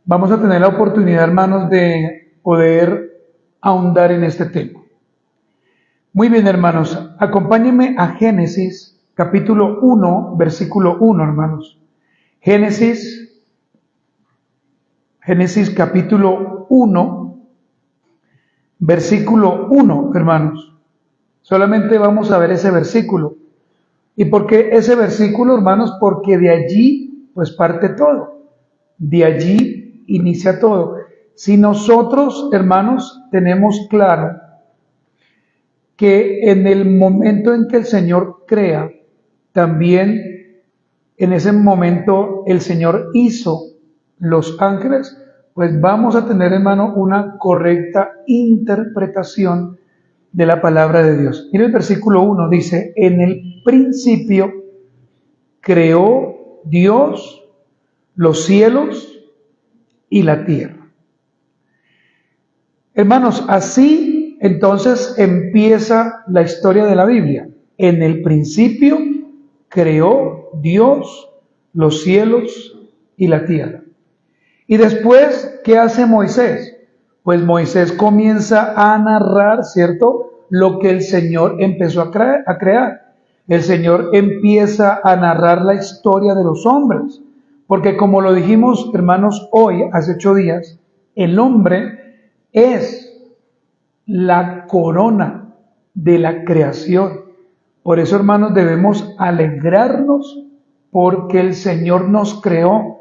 vamos a tener la oportunidad, hermanos, de poder ahondar en este tema. Muy bien, hermanos, acompáñenme a Génesis, capítulo 1, versículo 1, hermanos. Génesis capítulo 1, versículo 1, hermanos. Solamente vamos a ver ese versículo. ¿Y por qué ese versículo, hermanos? Porque de allí, pues parte todo. De allí inicia todo. Si nosotros, hermanos, tenemos claro que en el momento en que el Señor crea, también en ese momento el Señor hizo los ángeles, pues vamos a tener, hermano, una correcta interpretación de la palabra de Dios. Mira el versículo 1, dice, en el principio creó Dios los cielos y la tierra. Hermanos, así entonces empieza la historia de la Biblia. En el principio creó Dios los cielos y la tierra. Y después, ¿qué hace Moisés? Pues Moisés comienza a narrar, ¿cierto?, lo que el Señor empezó a crear. El Señor empieza a narrar la historia de los hombres. Porque como lo dijimos, hermanos, hoy, hace 8 días, el hombre es la corona de la creación. Por eso, hermanos, debemos alegrarnos porque el Señor nos creó.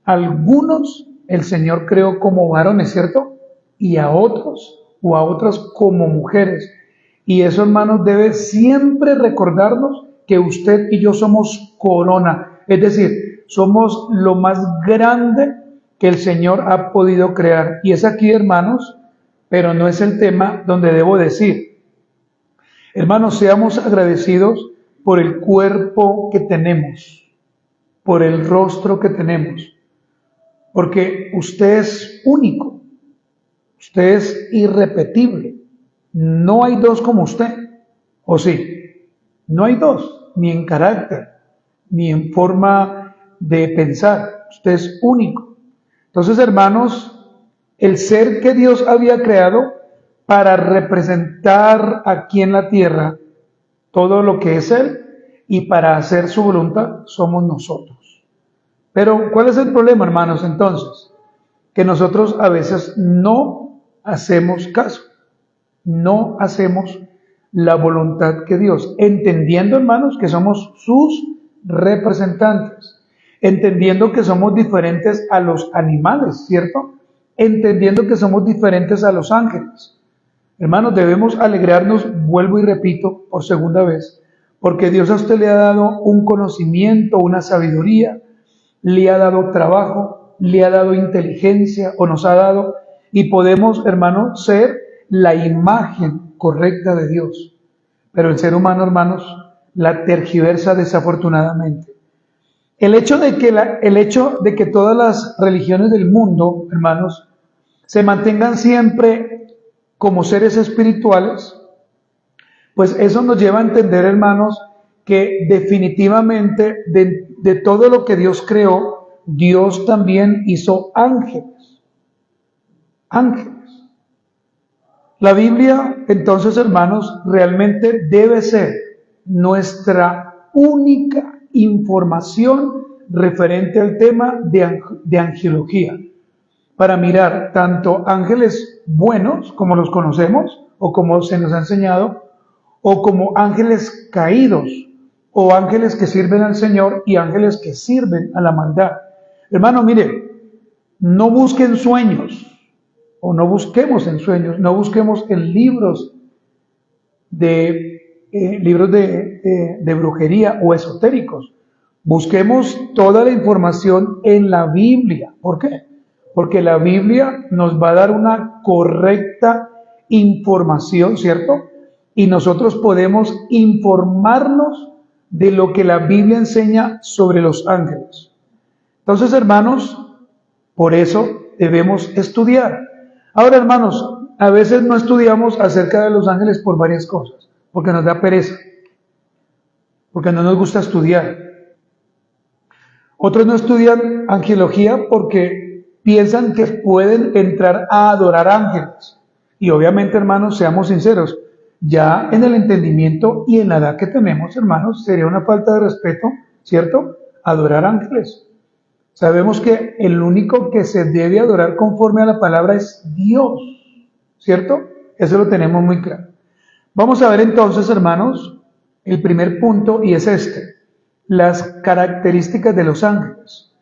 Algunos el Señor creó como varones, ¿cierto? Y a otros o a otras como mujeres. Y eso, hermanos, debe siempre recordarnos que usted y yo somos corona. Es decir, somos lo más grande que el Señor ha podido crear. Y es aquí, hermanos, pero no es el tema donde debo decir. Hermanos, seamos agradecidos por el cuerpo que tenemos, por el rostro que tenemos. Porque usted es único, usted es irrepetible. No hay dos como usted, ¿o sí? No hay dos, ni en carácter, ni en forma de pensar. Usted es único. Entonces, hermanos, el ser que Dios había creado para representar aquí en la tierra todo lo que es Él y para hacer su voluntad somos nosotros. Pero, ¿cuál es el problema, hermanos, entonces? Que nosotros a veces no hacemos caso, no hacemos la voluntad que Dios, entendiendo, hermanos, que somos sus representantes, entendiendo que somos diferentes a los animales, ¿cierto? Entendiendo que somos diferentes a los ángeles. Hermanos, debemos alegrarnos, vuelvo y repito por segunda vez, porque Dios a usted le ha dado un conocimiento, una sabiduría, le ha dado trabajo, le ha dado inteligencia o nos ha dado, y podemos, hermanos, ser la imagen correcta de Dios. Pero el ser humano, hermanos, la tergiversa desafortunadamente. El hecho de que todas las religiones del mundo, hermanos, se mantengan siempre como seres espirituales, pues eso nos lleva a entender, hermanos, que definitivamente de todo lo que Dios creó, Dios también hizo ángeles. Ángeles. La Biblia, entonces, hermanos, realmente debe ser nuestra única información referente al tema de angelología, para mirar tanto ángeles buenos, como los conocemos, o como se nos ha enseñado, o como ángeles caídos, o ángeles que sirven al Señor y ángeles que sirven a la maldad. Hermano, mire, no busquen sueños, o no busquemos en sueños, no busquemos en libros de brujería o esotéricos. Busquemos toda la información en la Biblia. ¿Por qué? Porque la Biblia nos va a dar una correcta información, ¿cierto? Y nosotros podemos informarnos de lo que la Biblia enseña sobre los ángeles. Entonces, hermanos, por eso debemos estudiar. Ahora, hermanos, a veces no estudiamos acerca de los ángeles por varias cosas, porque nos da pereza, porque no nos gusta estudiar. Otros no estudian angelología porque piensan que pueden entrar a adorar ángeles. Y obviamente, hermanos, seamos sinceros, ya en el entendimiento y en la edad que tenemos, hermanos, sería una falta de respeto, ¿cierto? Adorar ángeles. Sabemos que el único que se debe adorar conforme a la palabra es Dios, ¿cierto? Eso lo tenemos muy claro. Vamos a ver entonces, hermanos, el primer punto, y es este: las características de los ángeles.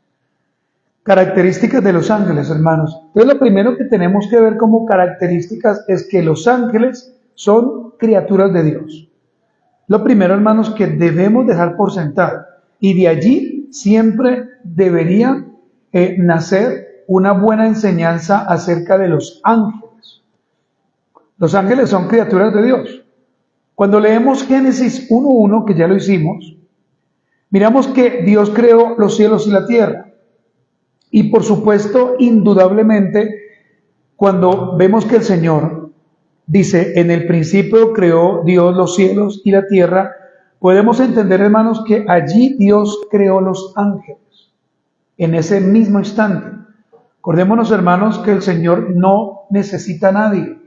Características de los ángeles, hermanos. Entonces, lo primero que tenemos que ver como características es que los ángeles son criaturas de Dios. Lo primero, hermanos, que debemos dejar por sentado, y de allí siempre debería nacer una buena enseñanza acerca de los ángeles. Los ángeles son criaturas de Dios. Cuando leemos Génesis 1:1, que ya lo hicimos, miramos que Dios creó los cielos y la tierra. Y por supuesto, indudablemente, cuando vemos que el Señor dice, en el principio creó Dios los cielos y la tierra, podemos entender, hermanos, que allí Dios creó los ángeles, en ese mismo instante. Acordémonos, hermanos, que el Señor no necesita a nadie,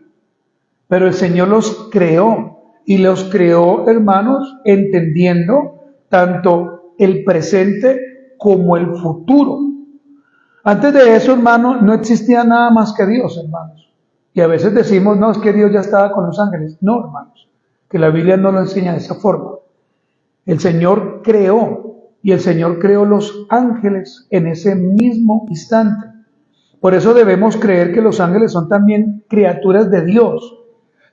pero el Señor los creó, y los creó, hermanos, entendiendo tanto el presente como el futuro. Antes de eso, hermanos, no existía nada más que Dios, hermanos. Y a veces decimos, no, es que Dios ya estaba con los ángeles. No, hermanos, que la Biblia no lo enseña de esa forma. El Señor creó, y el Señor creó los ángeles en ese mismo instante. Por eso debemos creer que los ángeles son también criaturas de Dios.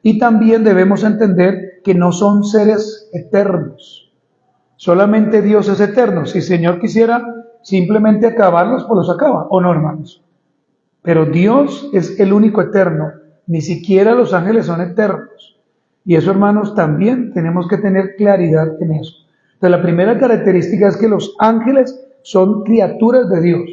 Y también debemos entender que no son seres eternos. Solamente Dios es eterno. Si el Señor quisiera simplemente acabarlos, pues los acaba, ¿o no, hermanos? Pero Dios es el único eterno. Ni siquiera los ángeles son eternos. Y eso, hermanos, también tenemos que tener claridad en eso. Entonces, la primera característica es que los ángeles son criaturas de Dios.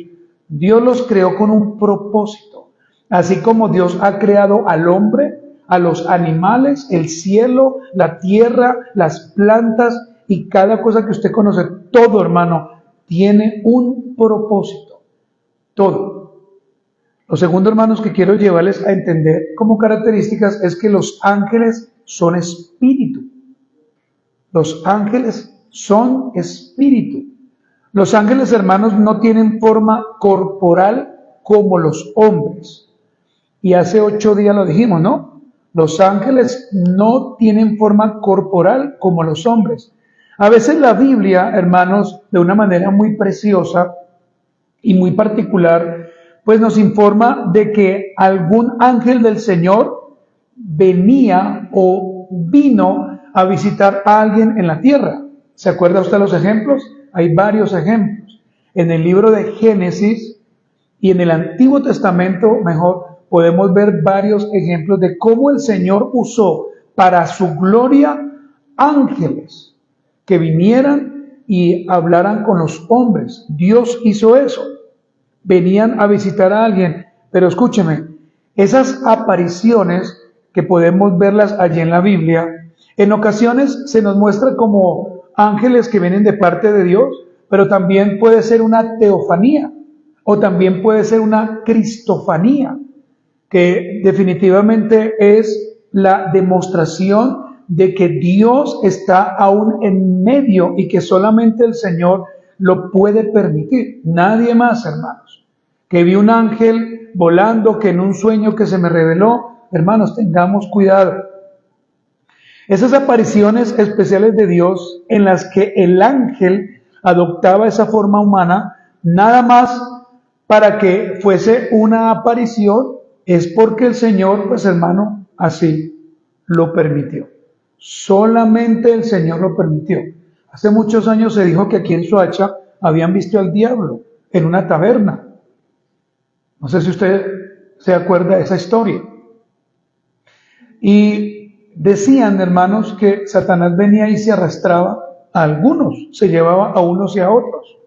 Dios los creó con un propósito. Así como Dios ha creado al hombre, a los animales, el cielo, la tierra, las plantas y cada cosa que usted conoce, todo, hermano, tiene un propósito. Todo. Lo segundo, hermanos, que quiero llevarles a entender como características es que los ángeles son espíritu. Los ángeles son espíritu. Los ángeles, hermanos, no tienen forma corporal como los hombres. Y hace 8 días lo dijimos, ¿no? Los ángeles no tienen forma corporal como los hombres. A veces la Biblia, hermanos, de una manera muy preciosa y muy particular, pues nos informa de que algún ángel del Señor venía o vino a visitar a alguien en la tierra. ¿Se acuerda usted los ejemplos? Hay varios ejemplos. En el libro de Génesis y en el Antiguo Testamento, mejor, podemos ver varios ejemplos de cómo el Señor usó para su gloria ángeles que vinieran y hablaran con los hombres. Dios hizo eso. Venían a visitar a alguien. Pero escúcheme, esas apariciones que podemos verlas allí en la Biblia, en ocasiones se nos muestra como ángeles que vienen de parte de Dios, pero también puede ser una teofanía o también puede ser una cristofanía, que definitivamente es la demostración de que Dios está aún en medio y que solamente el Señor lo puede permitir. Nadie más, hermanos. Que vi un ángel volando, que en un sueño que se me reveló, hermanos, tengamos cuidado. Esas apariciones especiales de Dios en las que el ángel adoptaba esa forma humana, nada más para que fuese una aparición, es porque el Señor, pues hermano, así lo permitió. Solamente el Señor lo permitió. Hace muchos años se dijo que aquí en Soacha habían visto al diablo en una taberna. No sé si usted se acuerda de esa historia. Y decían, hermanos, que Satanás venía y se arrastraba a algunos, se llevaba a unos y a otros.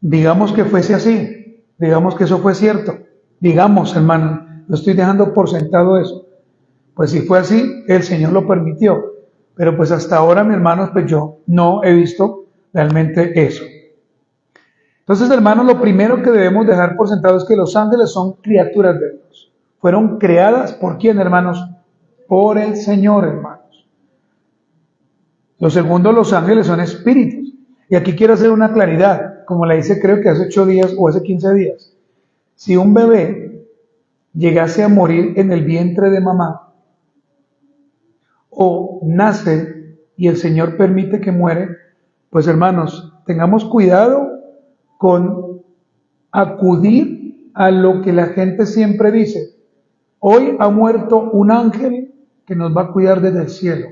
Digamos que fuese así, digamos que eso fue cierto. Digamos, hermano, no estoy dejando por sentado eso. Pues si fue así, el Señor lo permitió. Pero pues hasta ahora, mis hermanos, pues yo no he visto realmente eso. Entonces, hermanos, lo primero que debemos dejar por sentado es que los ángeles son criaturas de Dios. Fueron creadas ¿por quién, hermanos? Por el Señor, hermanos. Lo segundo, los ángeles son espíritus. Y aquí quiero hacer una claridad, como la hice creo que hace 8 días o hace 15 días. Si un bebé llegase a morir en el vientre de mamá, o nace y el Señor permite que muere, pues hermanos, tengamos cuidado con acudir a lo que la gente siempre dice. Hoy ha muerto un ángel que nos va a cuidar desde el cielo.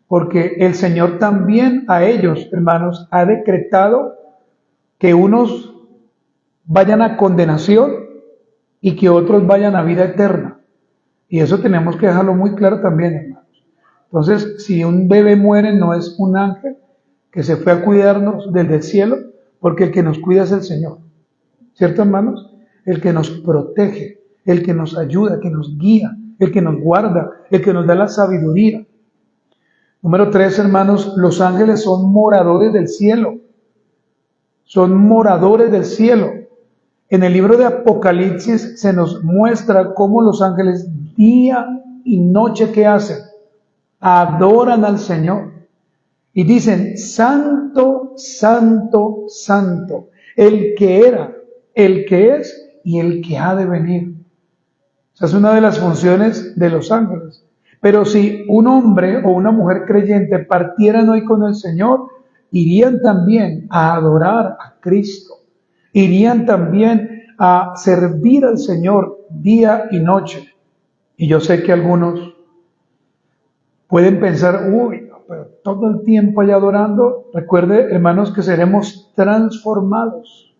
Porque el Señor también a ellos, hermanos, ha decretado que unos vayan a condenación y que otros vayan a vida eterna. Y eso tenemos que dejarlo muy claro también, hermanos. Entonces, si un bebé muere, no es un ángel que se fue a cuidarnos desde el cielo, porque el que nos cuida es el Señor. ¿Cierto, hermanos? El que nos protege, el que nos ayuda, el que nos guía, el que nos guarda, el que nos da la sabiduría. Número 3, hermanos, los ángeles son moradores del cielo. Son moradores del cielo. En el libro de Apocalipsis se nos muestra cómo los ángeles día y noche, ¿qué hacen? Adoran al Señor. Y dicen, santo, santo, santo, el que era, el que es y el que ha de venir. Esa es una de las funciones de los ángeles. Pero si un hombre o una mujer creyente partieran hoy con el Señor, irían también a adorar a Cristo. Irían también a servir al Señor día y noche. Y yo sé que algunos pueden pensar, uy, pero todo el tiempo allá adorando. Recuerde, hermanos, que seremos transformados.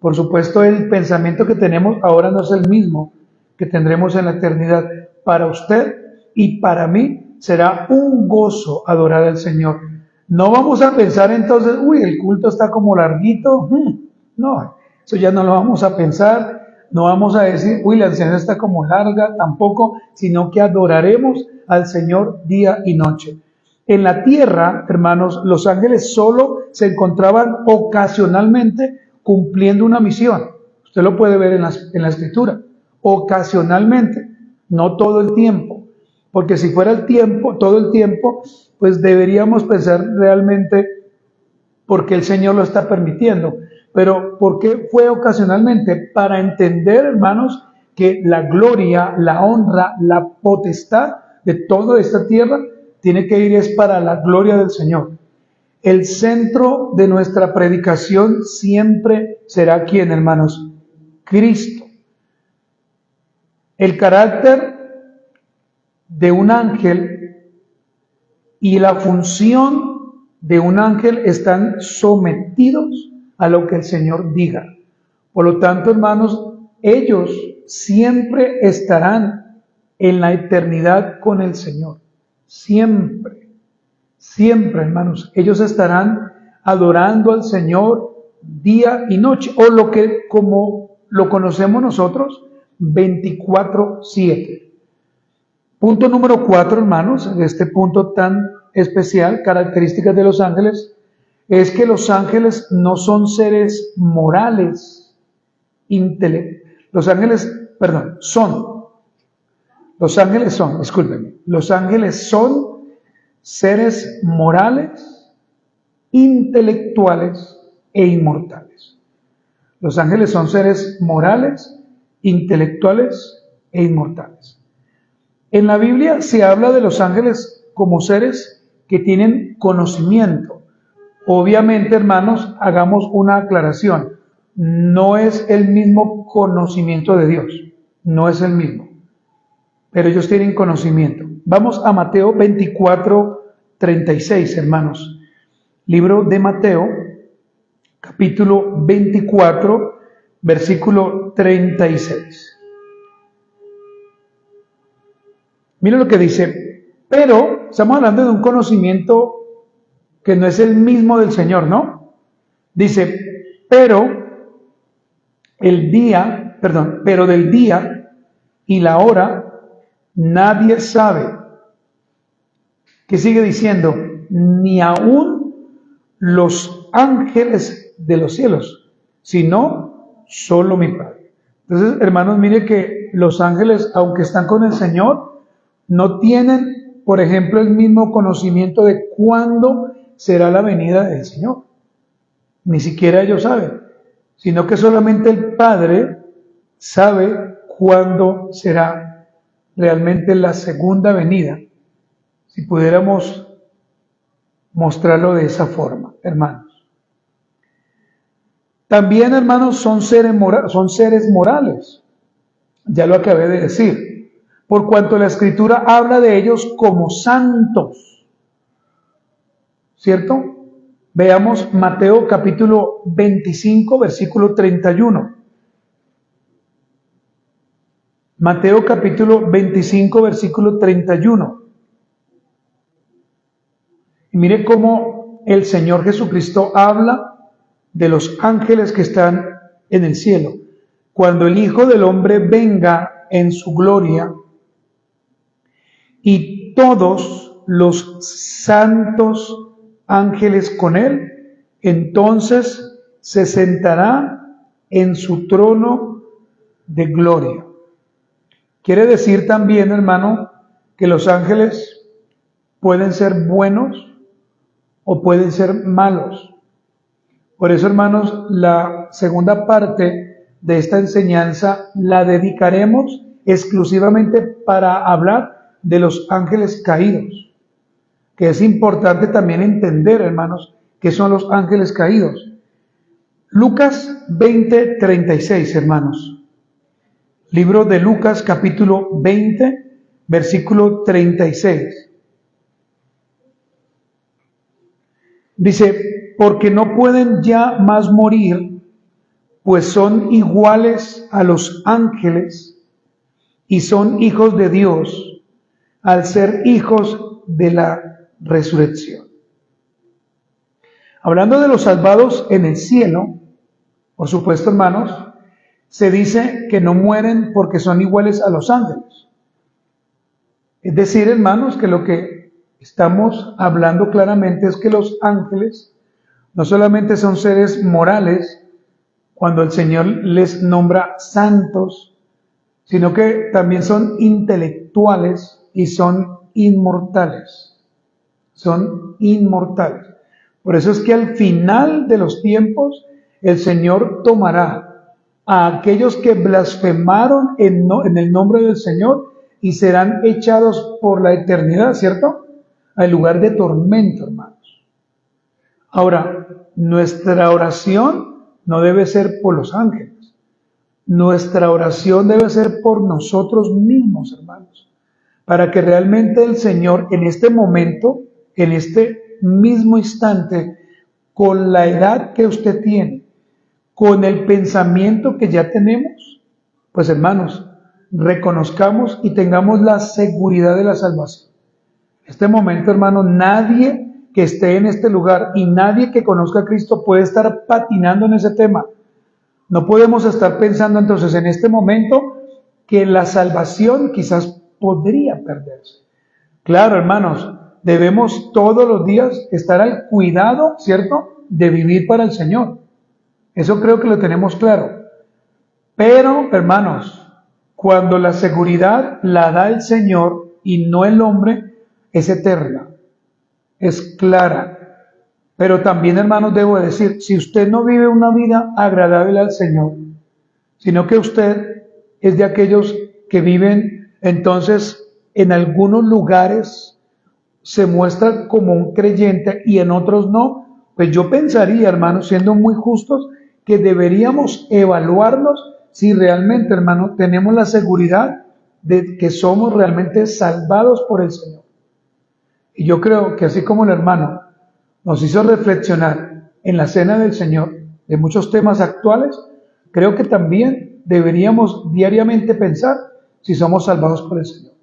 Por supuesto, el pensamiento que tenemos ahora no es el mismo que tendremos en la eternidad. Para usted y para mí será un gozo adorar al Señor. No vamos a pensar entonces, uy, el culto está como larguito. No, eso ya no lo vamos a pensar. No vamos a decir, uy, la anciana está como larga, tampoco, sino que adoraremos al Señor día y noche. En la tierra, hermanos, los ángeles solo se encontraban ocasionalmente cumpliendo una misión. Usted lo puede ver en la Escritura. Ocasionalmente, no todo el tiempo. Porque si fuera el tiempo, todo el tiempo, pues deberíamos pensar realmente por qué el Señor lo está permitiendo. Pero ¿por qué fue ocasionalmente? Para entender, hermanos, que la gloria, la honra, la potestad de toda esta tierra tiene que ir es para la gloria del Señor. El centro de nuestra predicación siempre será ¿quién, hermanos? Cristo. El carácter de un ángel y la función de un ángel están sometidos a lo que el Señor diga. Por lo tanto, hermanos, ellos siempre estarán en la eternidad con el Señor. Siempre, siempre, hermanos, ellos estarán adorando al Señor día y noche, o lo que como lo conocemos nosotros, 24/7. Punto número 4, hermanos, este punto tan especial, características de los ángeles, es que los ángeles no son seres morales, los ángeles son seres morales, intelectuales e inmortales. Los ángeles son seres morales, intelectuales e inmortales. En la Biblia se habla de los ángeles como seres que tienen conocimiento. Obviamente, hermanos, hagamos una aclaración. No es el mismo conocimiento de Dios. No es el mismo. Pero ellos tienen conocimiento. Vamos a Mateo 24:36, hermanos. Libro de Mateo, capítulo 24, versículo 36. Mira lo que dice, pero estamos hablando de un conocimiento que no es el mismo del Señor, ¿no? Dice, pero del día y la hora nadie sabe. ¿Qué sigue diciendo? Ni aún los ángeles de los cielos. sino solo mi Padre. Entonces, hermanos, mire que los ángeles, aunque están con el Señor, no tienen, por ejemplo, el mismo conocimiento de cuándo será la venida del Señor. Ni siquiera ellos saben, sino que solamente el Padre sabe cuándo será realmente la segunda venida, si pudiéramos mostrarlo de esa forma, hermanos. También, hermanos, son seres morales, ya lo acabé de decir, por cuanto la Escritura habla de ellos como santos, ¿cierto? Veamos Mateo capítulo 25, versículo 31. Mateo capítulo 25, versículo 31. Y mire cómo el Señor Jesucristo habla de los ángeles que están en el cielo. Cuando el Hijo del Hombre venga en su gloria y todos los santos ángeles con él, entonces se sentará en su trono de gloria. Quiere decir también, hermano, que los ángeles pueden ser buenos o pueden ser malos. Por eso, hermanos, la segunda parte de esta enseñanza la dedicaremos exclusivamente para hablar de los ángeles caídos, que es importante también entender, hermanos, qué son los ángeles caídos. Lucas 20:36, hermanos. Libro de Lucas, capítulo 20, versículo 36. Dice, porque no pueden ya más morir, pues son iguales a los ángeles y son hijos de Dios, al ser hijos de la resurrección. Hablando de los salvados en el cielo, por supuesto, hermanos, se dice que no mueren porque son iguales a los ángeles. Es decir, hermanos, que lo que estamos hablando claramente es que los ángeles no solamente son seres morales, cuando el Señor les nombra santos, sino que también son intelectuales y son inmortales. Son inmortales. Por eso es que al final de los tiempos, el Señor tomará a aquellos que blasfemaron en el nombre del Señor y serán echados por la eternidad, ¿cierto? Al lugar de tormento, hermanos. Ahora, nuestra oración no debe ser por los ángeles. Nuestra oración debe ser por nosotros mismos, hermanos, para que realmente el Señor en este momento, en este mismo instante, con la edad que usted tiene, con el pensamiento que ya tenemos, pues hermanos, reconozcamos y tengamos la seguridad de la salvación. En este momento, hermano, nadie que esté en este lugar y nadie que conozca a Cristo puede estar patinando en ese tema. No podemos estar pensando entonces en este momento que la salvación quizás podría perderse. Claro, hermanos, debemos todos los días estar al cuidado, ¿cierto?, de vivir para el Señor. Eso creo que lo tenemos claro. Pero, hermanos, cuando la seguridad la da el Señor y no el hombre, es eterna, es clara. Pero también, hermanos, debo decir, si usted no vive una vida agradable al Señor, sino que usted es de aquellos que viven entonces en algunos lugares, se muestra como un creyente y en otros no, pues yo pensaría, hermanos, siendo muy justos, que deberíamos evaluarnos si realmente, hermano, tenemos la seguridad de que somos realmente salvados por el Señor. Y yo creo que así como el hermano nos hizo reflexionar en la cena del Señor de muchos temas actuales, creo que también deberíamos diariamente pensar si somos salvados por el Señor.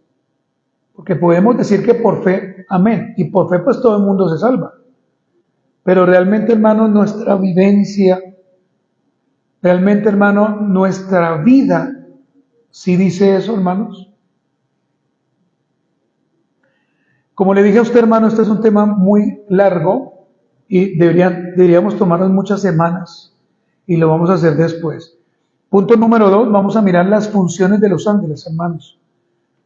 Porque podemos decir que por fe, amén, y por fe pues todo el mundo se salva. Pero realmente, hermano, nuestra vivencia, realmente, hermano, nuestra vida, ¿sí dice eso, hermanos? Como le dije a usted, hermano, este es un tema muy largo y deberíamos tomarnos muchas semanas y lo vamos a hacer después. Punto número 2, vamos a mirar las funciones de los ángeles, hermanos.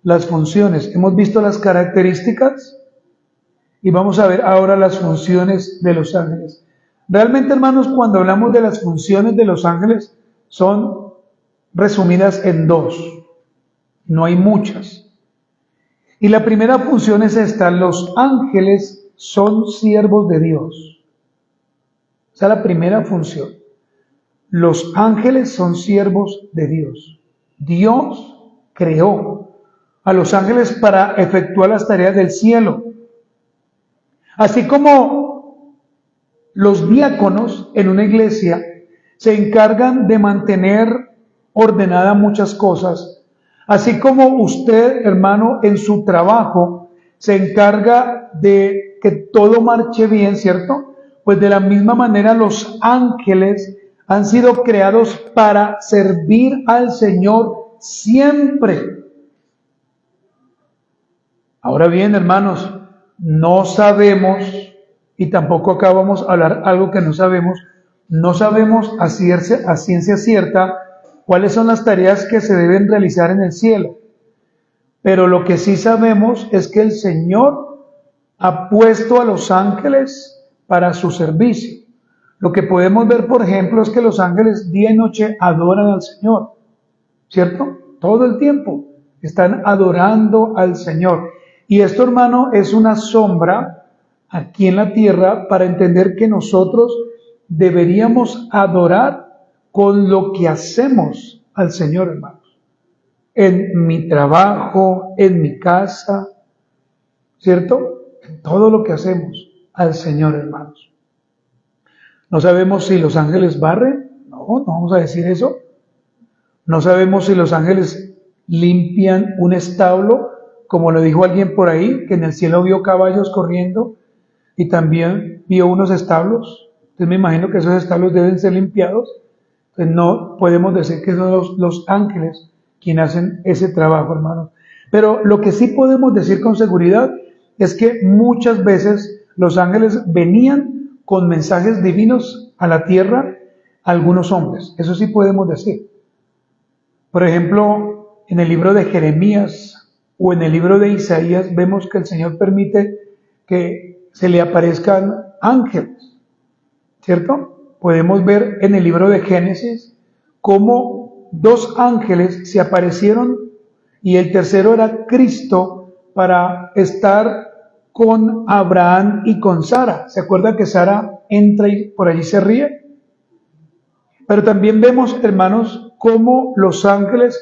Las funciones. Hemos visto las características y vamos a ver ahora las funciones de los ángeles. Realmente, hermanos, cuando hablamos de las funciones de los ángeles, son resumidas en dos. No hay muchas. Y la primera función es esta: los ángeles son siervos de Dios. Esa es la primera función. Los ángeles son siervos de Dios. Dios creó a los ángeles para efectuar las tareas del cielo. Así como los diáconos en una iglesia se encargan de mantener ordenada muchas cosas, así como usted, hermano, en su trabajo se encarga de que todo marche bien, ¿cierto? Pues de la misma manera los ángeles han sido creados para servir al Señor siempre. Ahora bien, hermanos, no sabemos, y tampoco acá vamos a hablar algo que no sabemos a ciencia cierta cuáles son las tareas que se deben realizar en el cielo. Pero lo que sí sabemos es que el Señor ha puesto a los ángeles para su servicio. Lo que podemos ver, por ejemplo, es que los ángeles día y noche adoran al Señor, ¿cierto? Todo el tiempo están adorando al Señor. Y esto, hermano, es una sombra aquí en la tierra para entender que nosotros deberíamos adorar con lo que hacemos al Señor, hermanos. En mi trabajo, en mi casa, ¿cierto? En todo lo que hacemos al Señor, hermanos. No sabemos si los ángeles barren, no vamos a decir eso. No sabemos si los ángeles limpian un establo, como lo dijo alguien por ahí, que en el cielo vio caballos corriendo y también vio unos establos. Entonces me imagino que esos establos deben ser limpiados. Entonces no podemos decir que son los ángeles quienes hacen ese trabajo, hermanos. Pero lo que sí podemos decir con seguridad es que muchas veces los ángeles venían con mensajes divinos a la tierra a algunos hombres. Eso sí podemos decir. Por ejemplo, en el libro de Jeremías o en el libro de Isaías vemos que el Señor permite que se le aparezcan ángeles, ¿cierto? Podemos ver en el libro de Génesis cómo dos ángeles se aparecieron y el tercero era Cristo para estar con Abraham y con Sara. ¿Se acuerda que Sara entra y por allí se ríe? Pero también vemos, hermanos, cómo los ángeles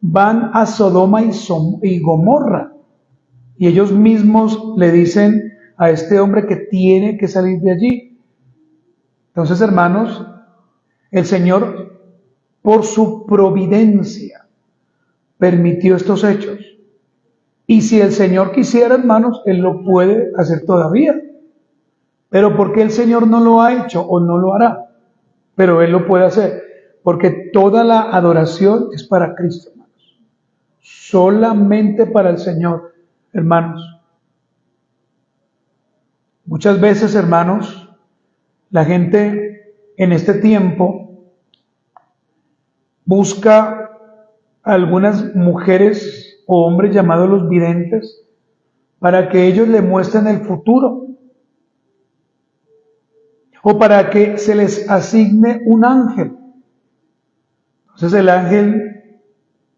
van a Sodoma y Gomorra. Y ellos mismos le dicen a este hombre que tiene que salir de allí. Entonces, hermanos, el Señor, por su providencia, permitió estos hechos. Y si el Señor quisiera, hermanos, Él lo puede hacer todavía. Pero ¿por qué el Señor no lo ha hecho o no lo hará? Pero Él lo puede hacer. Porque toda la adoración es para Cristo, hermanos. Solamente para el Señor, hermanos. Muchas veces, hermanos, la gente en este tiempo busca a algunas mujeres o hombres llamados los videntes para que ellos le muestren el futuro o para que se les asigne un ángel. Entonces el ángel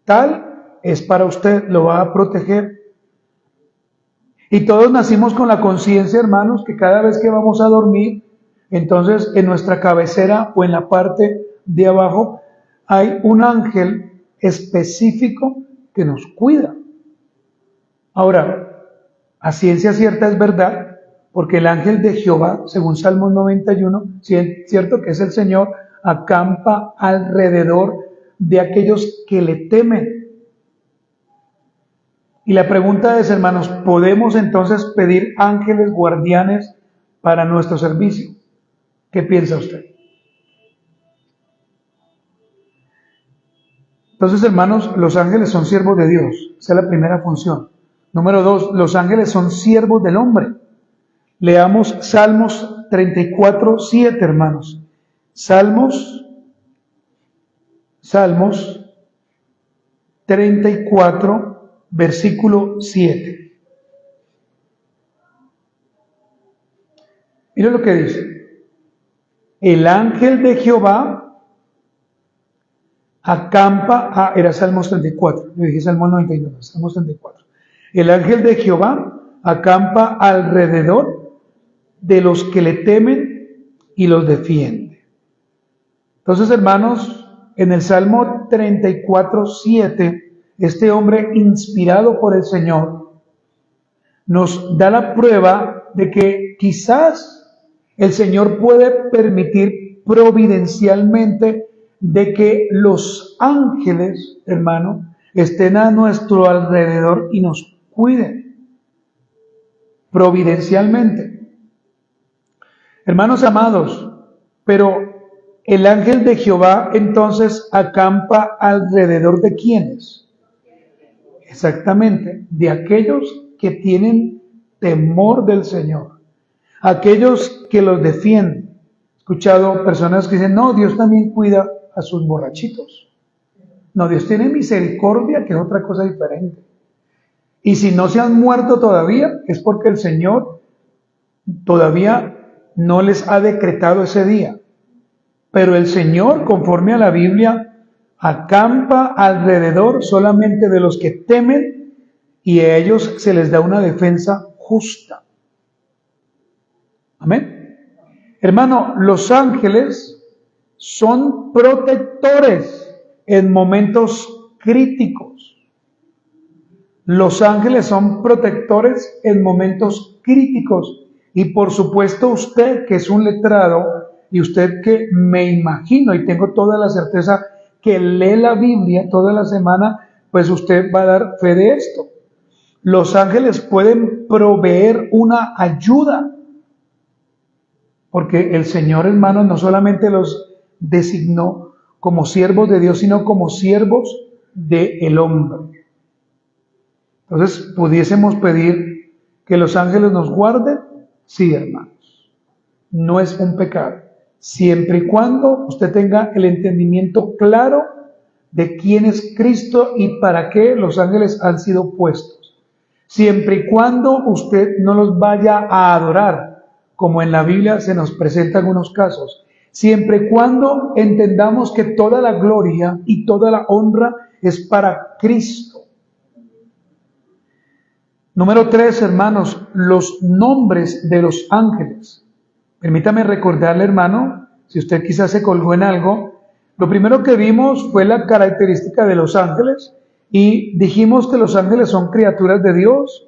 tal es para usted, lo va a proteger. Y todos nacimos con la conciencia, hermanos, que cada vez que vamos a dormir, entonces en nuestra cabecera o en la parte de abajo hay un ángel específico que nos cuida. Ahora, a ciencia cierta es verdad, porque el ángel de Jehová, según Salmos 91, cierto que es el Señor, acampa alrededor de aquellos que le temen. Y la pregunta es, hermanos, ¿podemos entonces pedir ángeles guardianes para nuestro servicio? ¿Qué piensa usted? Entonces, hermanos, los ángeles son siervos de Dios. Esa es la primera función. Número 2, los ángeles son siervos del hombre. Leamos Salmos 34:7, hermanos. Salmos Salmos 34, versículo 7. Mira lo que dice. El ángel de Jehová acampa, era Salmos 34, yo dije Salmos 99, Salmos 34. El ángel de Jehová acampa alrededor de los que le temen y los defiende. Entonces, hermanos, en el Salmo 34, 7, este hombre inspirado por el Señor nos da la prueba de que quizás el Señor puede permitir providencialmente de que los ángeles, hermano, estén a nuestro alrededor y nos cuiden providencialmente. Hermanos amados, pero el ángel de Jehová entonces acampa alrededor de ¿quiénes? Exactamente, de aquellos que tienen temor del Señor, aquellos que los defienden. He escuchado personas que dicen, no, Dios también cuida a sus borrachitos. No, Dios tiene misericordia, que es otra cosa diferente. Y si no se han muerto todavía, es porque el Señor todavía no les ha decretado ese día. Pero el Señor, conforme a la Biblia, acampa alrededor solamente de los que temen y a ellos se les da una defensa justa. Amén. Hermano, los ángeles son protectores en momentos críticos. Los ángeles son protectores en momentos críticos. Y por supuesto usted que es un letrado, y usted que me imagino y tengo toda la certeza que lee la Biblia toda la semana, pues usted va a dar fe de esto. Los ángeles pueden proveer una ayuda, porque el Señor, hermanos, no solamente los designó como siervos de Dios, sino como siervos del hombre. Entonces, ¿pudiésemos pedir que los ángeles nos guarden? Sí, hermanos. No es un pecado. Siempre y cuando usted tenga el entendimiento claro de quién es Cristo y para qué los ángeles han sido puestos. Siempre y cuando usted no los vaya a adorar, como en la Biblia se nos presenta en algunos casos. Siempre y cuando entendamos que toda la gloria y toda la honra es para Cristo. Número 3, hermanos, los nombres de los ángeles. Permítame recordarle, hermano, si usted quizás se colgó en algo, lo primero que vimos fue la característica de los ángeles y dijimos que los ángeles son criaturas de Dios,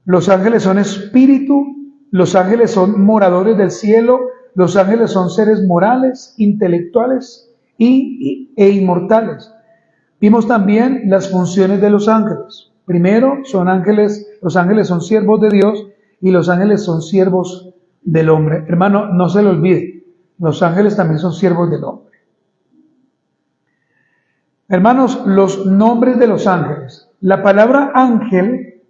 los ángeles son espíritu, los ángeles son moradores del cielo, los ángeles son seres morales, intelectuales e inmortales. Vimos también las funciones de los ángeles. Primero, son ángeles, los ángeles son siervos de Dios y los ángeles son siervos del hombre. Hermano, no se lo olvide, los ángeles también son siervos del hombre. Hermanos, los nombres de los ángeles. La palabra ángel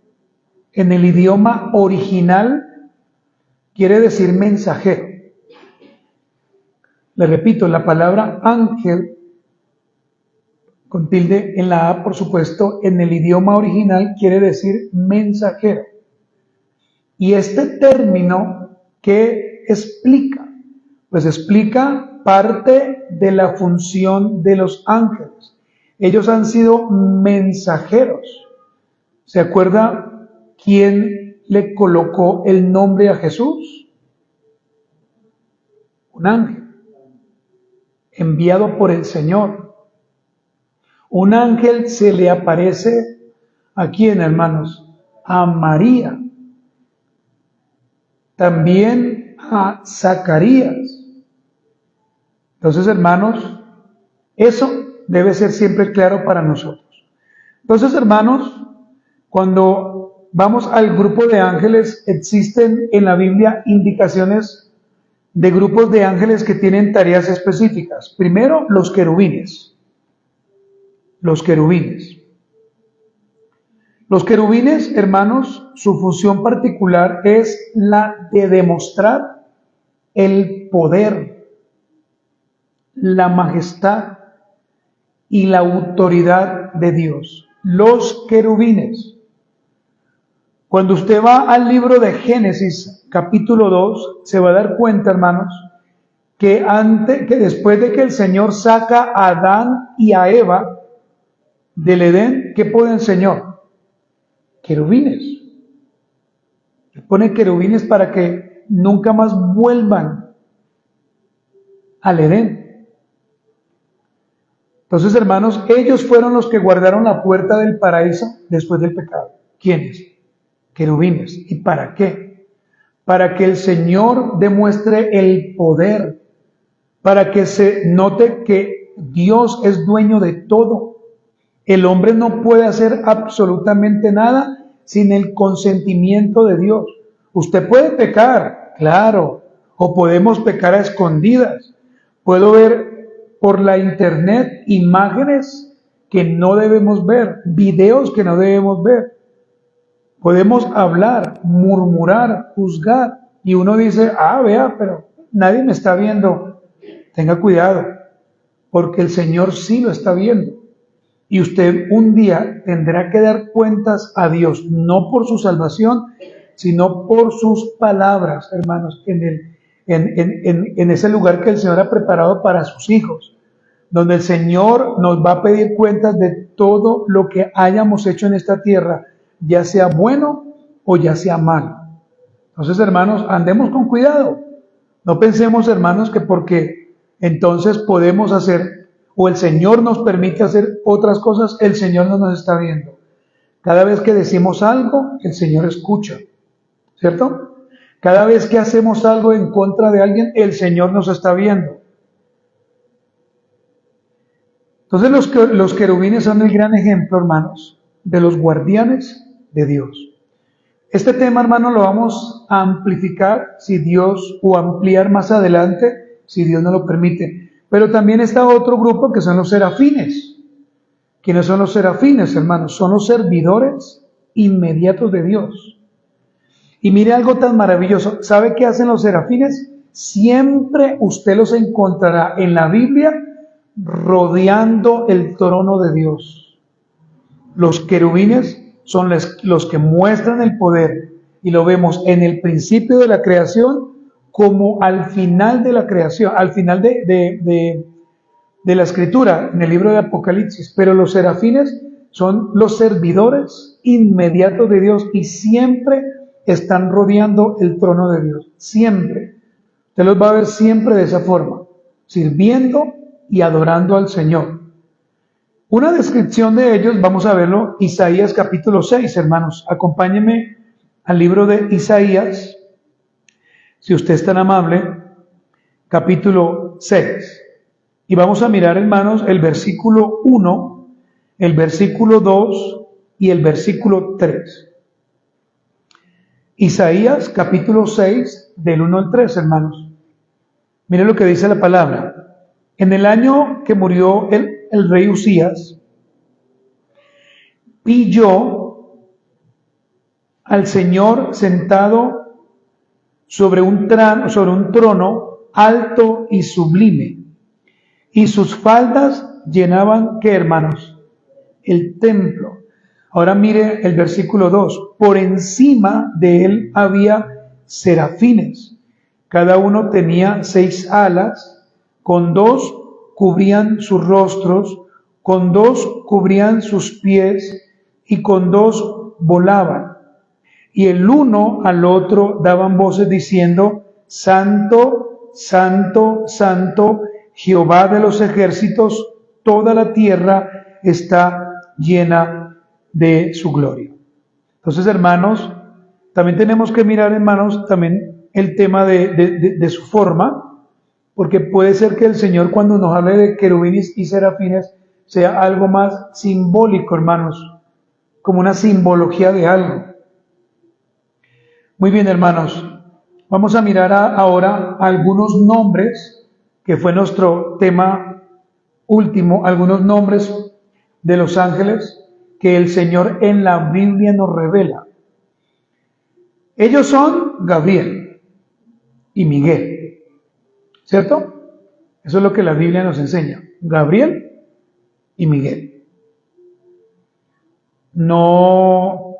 en el idioma original quiere decir mensajero. Le repito, la palabra ángel, con tilde en la A, por supuesto, en el idioma original quiere decir mensajero. Y este término, ¿qué explica? Pues explica parte de la función de los ángeles. Ellos han sido mensajeros. ¿Se acuerda quién le colocó el nombre a Jesús? Un ángel, enviado por el Señor. Un ángel se le aparece ¿a quién, hermanos? A María. También a Zacarías. Entonces, hermanos, eso debe ser siempre claro para nosotros. Entonces, hermanos, cuando vamos al grupo de ángeles, existen en la Biblia indicaciones de grupos de ángeles que tienen tareas específicas. Primero, los querubines. Los querubines. Los querubines, hermanos, su función particular es la de demostrar el poder, la majestad y la autoridad de Dios. Los querubines. Cuando usted va al libro de Génesis, capítulo 2, se va a dar cuenta, hermanos, que después de que el Señor saca a Adán y a Eva del Edén, ¿qué pone el Señor? Querubines. Le pone querubines para que nunca más vuelvan al Edén. Entonces, hermanos, ellos fueron los que guardaron la puerta del paraíso después del pecado. ¿Quiénes? Querubines. ¿Y para qué? Para que el Señor demuestre el poder, para que se note que Dios es dueño de todo. El hombre no puede hacer absolutamente nada sin el consentimiento de Dios. Usted puede pecar, claro, o podemos pecar a escondidas. Puedo ver por la internet imágenes que no debemos ver, videos que no debemos ver. Podemos hablar, murmurar, juzgar, y uno dice, vea, pero nadie me está viendo. Tenga cuidado, porque el Señor sí lo está viendo. Y usted un día tendrá que dar cuentas a Dios, no por su salvación, sino por sus palabras, hermanos, en ese lugar que el Señor ha preparado para sus hijos, donde el Señor nos va a pedir cuentas de todo lo que hayamos hecho en esta tierra, ya sea bueno o ya sea malo. Entonces, hermanos, andemos con cuidado. No pensemos, hermanos, que porque entonces podemos hacer, o el Señor nos permite hacer otras cosas, el Señor no nos está viendo. Cada vez que decimos algo, el Señor escucha, ¿cierto? Cada vez que hacemos algo en contra de alguien, el Señor nos está viendo. Entonces los querubines son el gran ejemplo, hermanos, de los guardianes de Dios. Este tema, hermanos, lo vamos a amplificar si Dios, o ampliar más adelante, si Dios nos lo permite. Pero también está otro grupo que son los serafines. ¿Quiénes son los serafines, hermanos? Son los servidores inmediatos de Dios. Y mire algo tan maravilloso. ¿Sabe qué hacen los serafines? Siempre usted los encontrará en la Biblia rodeando el trono de Dios. Los querubines son los que muestran el poder, y lo vemos en el principio de la creación como al final de la creación, al final de la escritura, en el libro de Apocalipsis. Pero los serafines son los servidores inmediatos de Dios y siempre están rodeando el trono de Dios, siempre. Usted los va a ver siempre de esa forma, sirviendo y adorando al Señor. Una descripción de ellos, vamos a verlo, Isaías capítulo 6, hermanos. Acompáñenme al libro de Isaías, si usted es tan amable, capítulo 6. Y vamos a mirar, hermanos, el versículo 1, el versículo 2 y el versículo 3. Isaías capítulo 6, del 1 al 3, hermanos. Miren lo que dice la palabra. En el año que murió el rey Usías, vi yo al Señor sentado sobre un trono alto y sublime, y sus faldas llenaban, ¿qué, hermanos? El templo. Ahora mire el versículo 2. Por encima de él había serafines. Cada uno tenía 6 alas, con 2 cubrían sus rostros, con 2 cubrían sus pies, y con 2 volaban. Y el uno al otro daban voces diciendo: Santo, Santo, Santo, Jehová de los ejércitos, toda la tierra está llena de su gloria. Entonces, hermanos, también tenemos que mirar, hermanos, también el tema de su forma, porque puede ser que el Señor, cuando nos hable de querubines y serafines, sea algo más simbólico, hermanos, como una simbología de algo. Muy bien, hermanos, vamos a mirar ahora algunos nombres, que fue nuestro tema último, algunos nombres de los ángeles que el Señor en la Biblia nos revela. Ellos son Gabriel y Miguel, ¿cierto? Eso es lo que la Biblia nos enseña. Gabriel y Miguel. No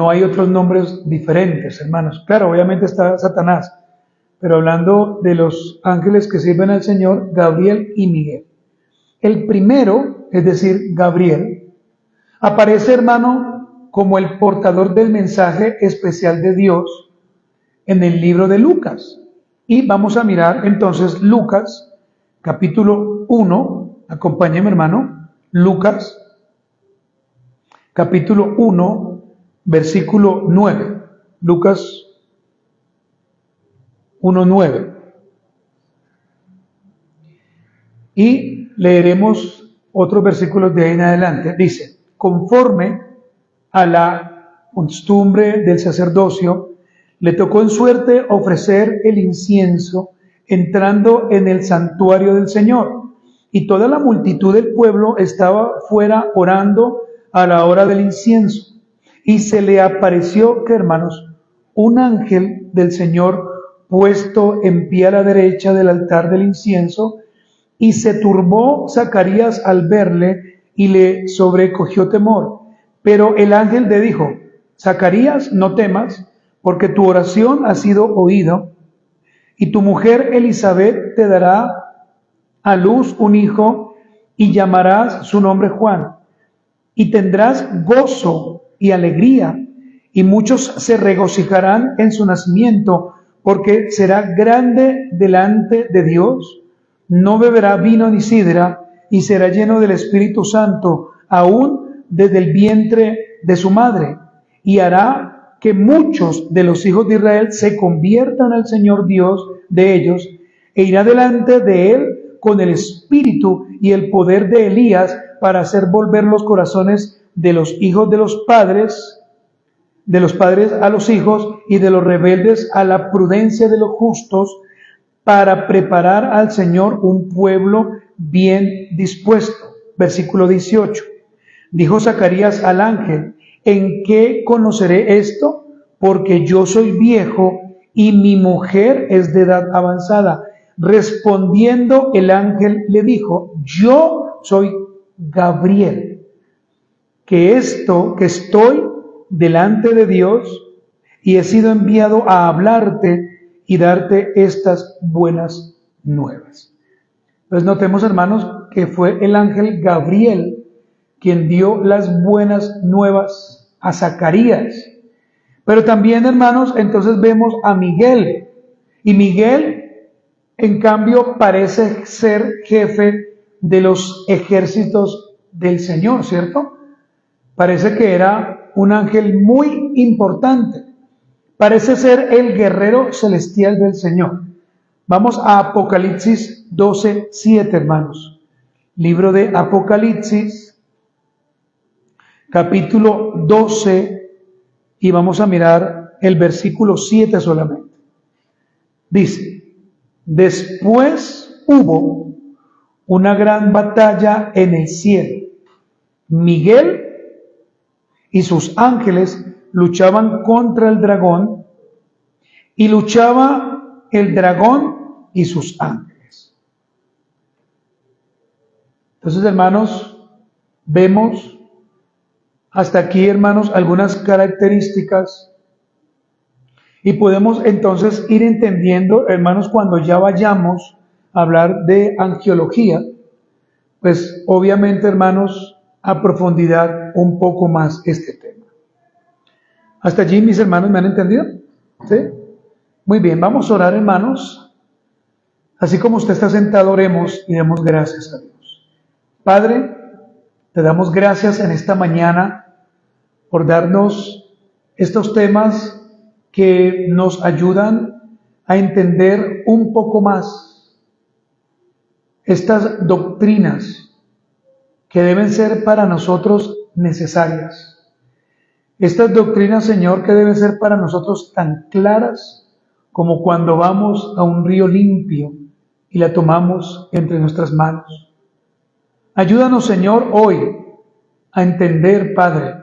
hay otros nombres diferentes, hermanos. Claro, obviamente está Satanás, pero hablando de los ángeles que sirven al Señor, Gabriel y Miguel. El primero, es decir, Gabriel, aparece, hermano, como el portador del mensaje especial de Dios en el libro de Lucas. Y vamos a mirar entonces Lucas, capítulo 1, acompáñeme, hermano, Lucas, capítulo 1, versículo 9. Lucas 1:9. Y leeremos otros versículos de ahí en adelante. Dice, conforme a la costumbre del sacerdocio, le tocó en suerte ofrecer el incienso entrando en el santuario del Señor. Y toda la multitud del pueblo estaba fuera orando a la hora del incienso. Y se le apareció, ¿qué, hermanos? Un ángel del Señor puesto en pie a la derecha del altar del incienso, y se turbó Zacarías al verle y le sobrecogió temor. Pero el ángel le dijo, Zacarías, no temas, porque tu oración ha sido oída, y tu mujer Elizabeth te dará a luz un hijo, y llamarás su nombre Juan, y tendrás gozo y alegría, y muchos se regocijarán en su nacimiento, porque será grande delante de Dios. No beberá vino ni sidra, y será lleno del Espíritu Santo, aún desde el vientre de su madre, y hará que muchos de los hijos de Israel se conviertan al Señor Dios de ellos, e irá delante de él con el espíritu y el poder de Elías, para hacer volver los corazones de los hijos de los padres a los hijos, y de los rebeldes a la prudencia de los justos, para preparar al Señor un pueblo bien dispuesto. Versículo 18. Dijo Zacarías al ángel, ¿en qué conoceré esto? Porque yo soy viejo y mi mujer es de edad avanzada. Respondiendo el ángel le dijo, yo soy Gabriel, que estoy delante de Dios, y he sido enviado a hablarte y darte estas buenas nuevas. Pues notemos, hermanos, que fue el ángel Gabriel quien dio las buenas nuevas a Zacarías. Pero también, hermanos, entonces vemos a Miguel. Y Miguel, en cambio, parece ser jefe de los ejércitos del Señor, ¿cierto? Parece que era un ángel muy importante. Parece ser el guerrero celestial del Señor. Vamos a Apocalipsis 12:7, hermanos. Libro de Apocalipsis, capítulo 12, y vamos a mirar el versículo 7 solamente. Dice, después hubo una gran batalla en el cielo. Miguel y sus ángeles luchaban contra el dragón, y luchaba el dragón y sus ángeles. Entonces, hermanos, vemos hasta aquí, hermanos, algunas características, y podemos entonces ir entendiendo, hermanos, cuando ya vayamos a hablar de angiología, pues obviamente, hermanos, a profundidad un poco más este tema. ¿Hasta allí, mis hermanos, me han entendido? ¿Sí? Muy bien, vamos a orar, hermanos. Así como usted está sentado, oremos y demos gracias a Dios. Padre, te damos gracias en esta mañana por darnos estos temas que nos ayudan a entender un poco más estas doctrinas que deben ser para nosotros necesarias. Estas doctrinas, Señor, que deben ser para nosotros tan claras como cuando vamos a un río limpio y la tomamos entre nuestras manos. Ayúdanos, Señor, hoy a entender, Padre,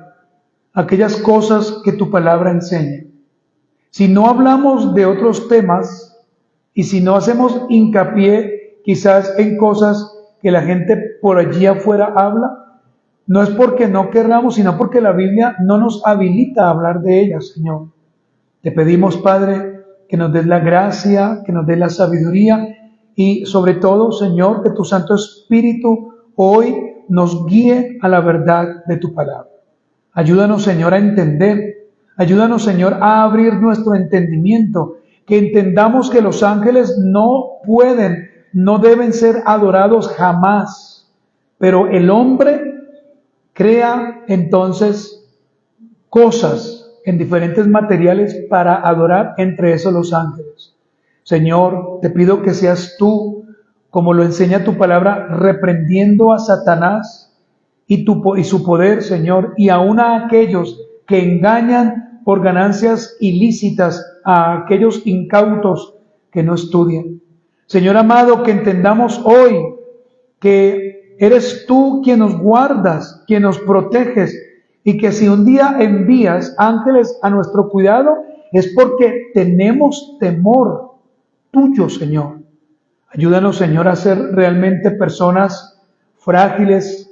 aquellas cosas que tu palabra enseña. Si no hablamos de otros temas y si no hacemos hincapié quizás en cosas que la gente por allí afuera habla, no es porque no querramos, sino porque la Biblia no nos habilita a hablar de ellas, Señor. Te pedimos, Padre, que nos des la gracia, que nos des la sabiduría y sobre todo, Señor, que tu Santo Espíritu hoy nos guíe a la verdad de tu palabra. Ayúdanos, Señor, a entender. Ayúdanos, Señor, a abrir nuestro entendimiento, que entendamos que los ángeles no pueden, no deben ser adorados jamás, pero el hombre crea entonces cosas en diferentes materiales para adorar, entre esos los ángeles. Señor, te pido que seas tú, como lo enseña tu palabra, reprendiendo a Satanás y su poder, Señor, y aún a aquellos que engañan por ganancias ilícitas, a aquellos incautos que no estudian. Señor amado, que entendamos hoy que eres tú quien nos guardas, quien nos proteges, y que si un día envías ángeles a nuestro cuidado, es porque tenemos temor tuyo, Señor. Ayúdanos, Señor, a ser realmente personas frágiles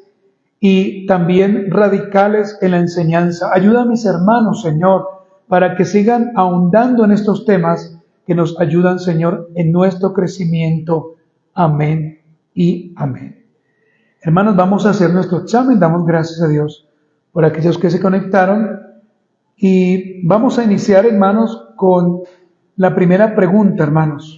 y también radicales en la enseñanza. Ayuda a mis hermanos, Señor, para que sigan ahondando en estos temas que nos ayudan, Señor, en nuestro crecimiento. Amén y amén. Hermanos, vamos a hacer nuestro examen. Damos gracias a Dios por aquellos que se conectaron. Y vamos a iniciar, hermanos, con la primera pregunta, hermanos.